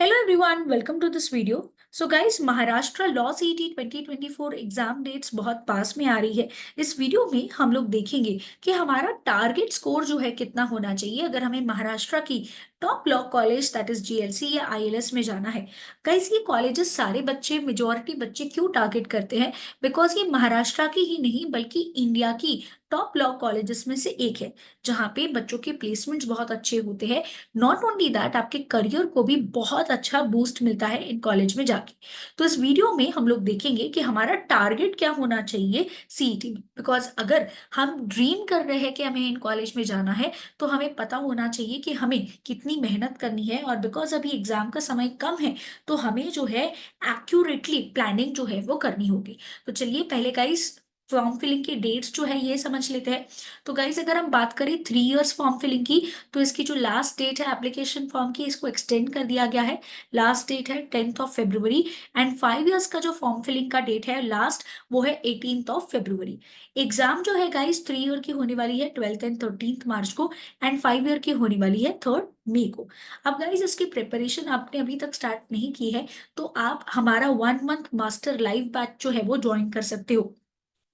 Hello everyone, welcome to this video. So guys, Maharashtra law CET 2024 exam dates बहुत पास में आ रही है। इस वीडियो में हम लोग देखेंगे कि हमारा टारगेट स्कोर जो है कितना होना चाहिए अगर हमें महाराष्ट्र की top law college that is GLC या आईएलएस में जाना है। गाइस, ये कॉलेजेस सारे बच्चे मेजोरिटी बच्चे क्यों टारगेट करते हैं? बिकॉज ये महाराष्ट्र की ही नहीं बल्कि इंडिया की टॉप लॉ कॉलेजेस में से एक है, जहाँ पे बच्चों के प्लेसमेंट्स बहुत अच्छे होते हैं। नॉट ओनली दैट, आपके करियर को भी बहुत अच्छा बूस्ट मिलता है इन कॉलेज में जाके। तो इस वीडियो में हम लोग देखेंगे कि हमारा टारगेट क्या होना चाहिए सीईटी में। बिकॉज अगर हम ड्रीम कर रहे हैं कि हमें इन कॉलेज में जाना है, तो हमें पता होना चाहिए कि हमें कितनी मेहनत करनी है। और बिकॉज अभी एग्जाम का समय कम है, तो हमें जो है एक्यूरेटली प्लानिंग जो है वो करनी होगी। तो चलिए पहले गाइस फॉर्म फिलिंग की डेट्स जो है ये समझ लेते हैं। तो गाइस, अगर हम बात करें 3 इयर्स फॉर्म फिलिंग की, तो इसकी जो लास्ट डेट है एप्लीकेशन फॉर्म की, इसको एक्सटेंड कर दिया गया है। लास्ट डेट है 10 एंड 5 इयर्स का जो फॉर्म फिलिंग का डेट है लास्ट, वो है 18 एग्जाम जो है गाइस 3 ईयर की होने वाली है 12 एंड 13 मार्च को, एंड 5 ईयर की होने वाली है 3 मई को। अब गाइस, इसकी प्रिपरेशन आपने अभी तक स्टार्ट नहीं की है, तो आप हमारा 1 मंथ मास्टर लाइव बैच जो है वो ज्वाइन कर सकते हो,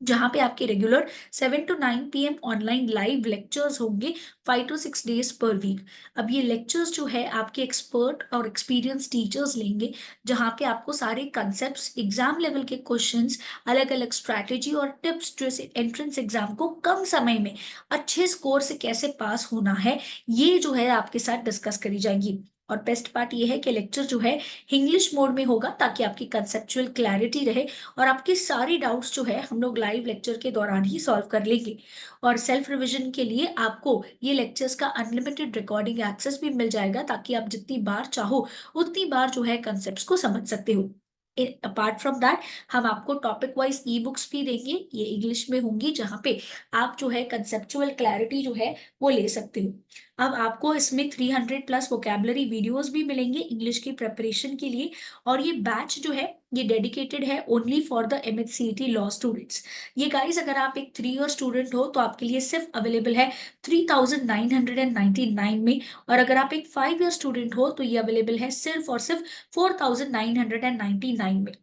जहां पे आपके regular 7 to 9 PM online live lectures होंगे 5 to 6 डेज पर वीक। अब ये लेक्चर्स जो है आपके एक्सपर्ट और एक्सपीरियंस टीचर्स लेंगे, जहां पे आपको सारे कंसेप्ट्स, एग्जाम लेवल के क्वेश्चंस, अलग अलग स्ट्रैटेजी और टिप्स, जैसे एंट्रेंस एग्जाम को कम समय में अच्छे स्कोर से कैसे पास होना है, ये जो है आपके साथ डिस्कस करी जाएंगी। और बेस्ट पार्ट ये है कि लेक्चर जो है इंग्लिश मोड में होगा, ताकि आपकी कंसेप्चुअल क्लैरिटी रहे और आपके सारे डाउट्स जो है हम लोग लाइव लेक्चर के दौरान ही सॉल्व कर लेंगे। और सेल्फ रिवीजन के लिए आपको ये लेक्चर्स का अनलिमिटेड रिकॉर्डिंग एक्सेस भी मिल जाएगा, ताकि आप जितनी बार चाहो उतनी बार जो है कंसेप्ट को समझ सकते हो। अपार्ट फ्रॉम दैट, हम आपको टॉपिक वाइज ई बुक्स भी देंगे, ये इंग्लिश में होंगी, जहाँ पे आप जो है कंसेप्चुअल क्लैरिटी जो है वो ले सकते हो। अब आपको इसमें 300+ वोकेबलरी वीडियोस भी मिलेंगे इंग्लिश की प्रिपरेशन के लिए। और ये बैच जो है ये डेडिकेटेड है only for the MHCET law students. ये गाइस, अगर आप एक 3 ईयर स्टूडेंट हो तो आपके लिए सिर्फ अवेलेबल है 3999 में। और अगर आप एक 5 ईयर स्टूडेंट हो तो ये अवेलेबल है सिर्फ और सिर्फ 4999 में,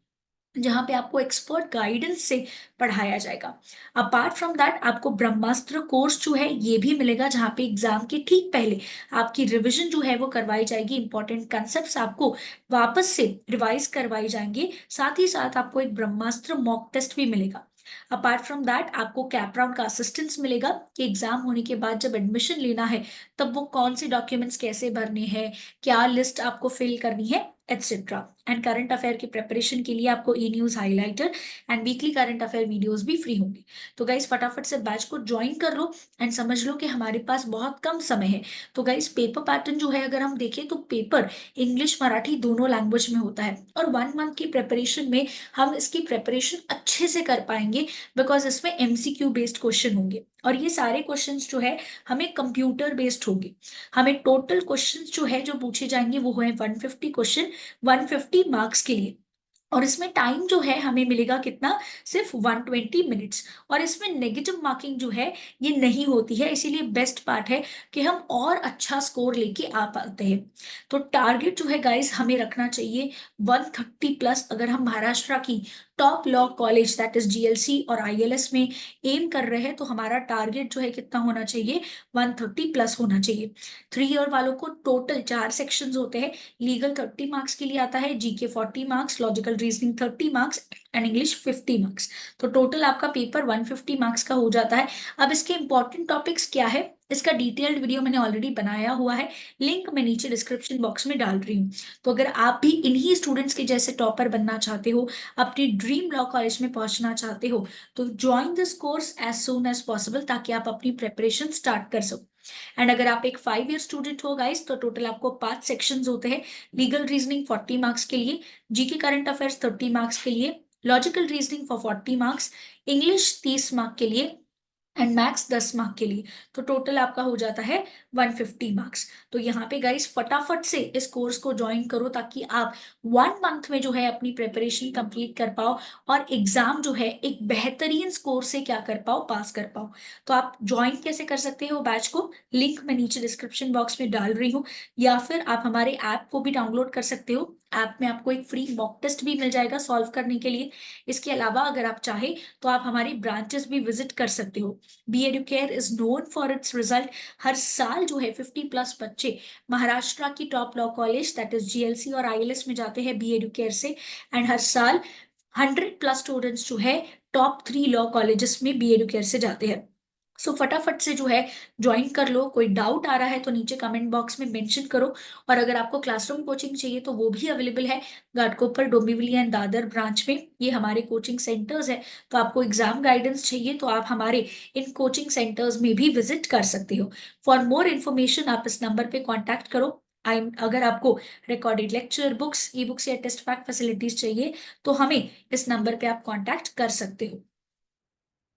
जहां पे आपको एक्सपर्ट गाइडेंस से पढ़ाया जाएगा। अपार्ट फ्रॉम दैट, आपको ब्रह्मास्त्र कोर्स जो है ये भी मिलेगा, जहां पे एग्जाम के ठीक पहले आपकी रिवीजन जो है वो करवाई जाएगी, इंपॉर्टेंट कंसेप्ट्स आपको वापस से रिवाइज करवाई जाएंगे। साथ ही साथ आपको एक ब्रह्मास्त्र मॉक टेस्ट भी मिलेगा। अपार्ट फ्रॉम दैट, आपको कैप राउंड का असिस्टेंस मिलेगा कि एग्जाम होने के बाद जब एडमिशन लेना है, तब वो कौन से डॉक्यूमेंट्स कैसे भरने हैं, क्या लिस्ट आपको फिल करनी है, एटसेट्रा। एंड करंट अफेयर की प्रिपरेशन के लिए आपको E news highlighter and weekly current affair videos भी फ्री होंगे। तो गाइस, फटाफट से बैच को ज्वाइन कर लो एंड समझ लो कि हमारे पास बहुत कम समय है। तो गाइस, पेपर पैटर्न जो है अगर हम देखें तो पेपर इंग्लिश मराठी दोनों लैंग्वेज में होता है, और 1 मंथ की प्रिपरेशन में हम इसकी प्रिपरेशन अच्छे से कर पाएंगे, बिकॉज इसमें एमसीक्यू बेस्ड क्वेश्चन होंगे। और ये सारे क्वेश्चंस जो है हमें कंप्यूटर बेस्ड होंगे। हमें टोटल क्वेश्चंस जो है जो पूछे जाएंगे वो है 150 क्वेश्चन, 150 मार्क्स के लिए। और इसमें टाइम जो है हमें मिलेगा कितना, सिर्फ 120 मिनट्स। और इसमें नेगेटिव मार्किंग जो है ये नहीं होती है, इसीलिए बेस्ट पार्ट है कि हम और अच्छा स्कोर लेके आ पाते हैं। तो टारगेट जो है गाइस हमें रखना चाहिए 130+। अगर हम महाराष्ट्र की top law college that is GLC और आईएलएस में एम कर रहे हैं, तो हमारा टारगेट जो है कितना होना चाहिए, 130+ होना चाहिए। 3 ईयर वालों को टोटल 4 सेक्शंस होते हैं। लीगल 30 मार्क्स के लिए आता है, GK 40 marks, logical reasoning 30 marks and English 50 marks. तो टोटल आपका पेपर 150 मार्क्स का हो जाता है। अब इसके इंपॉर्टेंट टॉपिक्स क्या है, इसका डिटेल्ड वीडियो मैंने ऑलरेडी बनाया हुआ है, लिंक मैं नीचे डिस्क्रिप्शन बॉक्स में डाल रही हूँ। तो अगर आप भी इन्हीं स्टूडेंट्स के जैसे टॉपर बनना चाहते हो, अपनी ड्रीम लॉ कॉलेज में पहुंचना चाहते हो, तो join this course as soon as possible, ताकि आप अपनी प्रेपरेशन स्टार्ट कर सको। एंड अगर आप एक 5 ईयर स्टूडेंट हो गाइस, तो टोटल आपको 5 सेक्शंस होते हैं। लीगल रीजनिंग 40 मार्क्स के लिए, जीके करंट अफेयर्स 30 मार्क्स के लिए, logical reasoning for 40 marks, English 30 mark के लिए एंड मैथ्स 10 मार्क के लिए। तो टोटल आपका हो जाता है 150 मार्क्स। तो यहाँ पे गाइस फटाफट से इस कोर्स को ज्वाइन करो ताकि आप 1 मंथ में जो है अपनी प्रिपरेशन कंप्लीट कर पाओ और एग्जाम जो है एक बेहतरीन स्कोर से क्या कर पाओ, पास कर पाओ। तो आप ज्वाइन कैसे कर सकते हो बैच को, लिंक मैं नीचे डिस्क्रिप्शन बॉक्स में डाल रही हूँ, या फिर आप हमारे ऐप को भी डाउनलोड कर सकते हो। ऐप में आपको एक फ्री मॉक टेस्ट भी मिल जाएगा सॉल्व करने के लिए। इसके अलावा अगर आप चाहे तो आप हमारी ब्रांचेस भी विजिट कर सकते हो। B Educare is known for its result. हर साल जो है 50+ बच्चे महाराष्ट्र की top law college that is GLC और आईएलएस में जाते हैं बी एडुकेयर से। एंड हर साल 100+ स्टूडेंट्स जो है टॉप 3 लॉ कॉलेजेस में बी एडुकेयर से जाते हैं। सो फटाफट से जो है ज्वाइन कर लो। कोई डाउट आ रहा है तो नीचे कमेंट बॉक्स में मेंशन करो। और अगर आपको क्लासरूम कोचिंग चाहिए तो वो भी अवेलेबल है घाटकोपर, डोंबिवली एंड दादर ब्रांच में। ये हमारे कोचिंग सेंटर्स है। तो आपको एग्जाम गाइडेंस चाहिए तो आप हमारे इन कोचिंग सेंटर्स में भी विजिट कर सकते हो। फॉर मोर इन्फॉर्मेशन आप इस नंबर पे कॉन्टैक्ट करो। अगर आपको recorded lecture, books, e books या टेस्ट पैक फैसिलिटीज चाहिए तो हमें इस नंबर पे आप कॉन्टैक्ट कर सकते हो।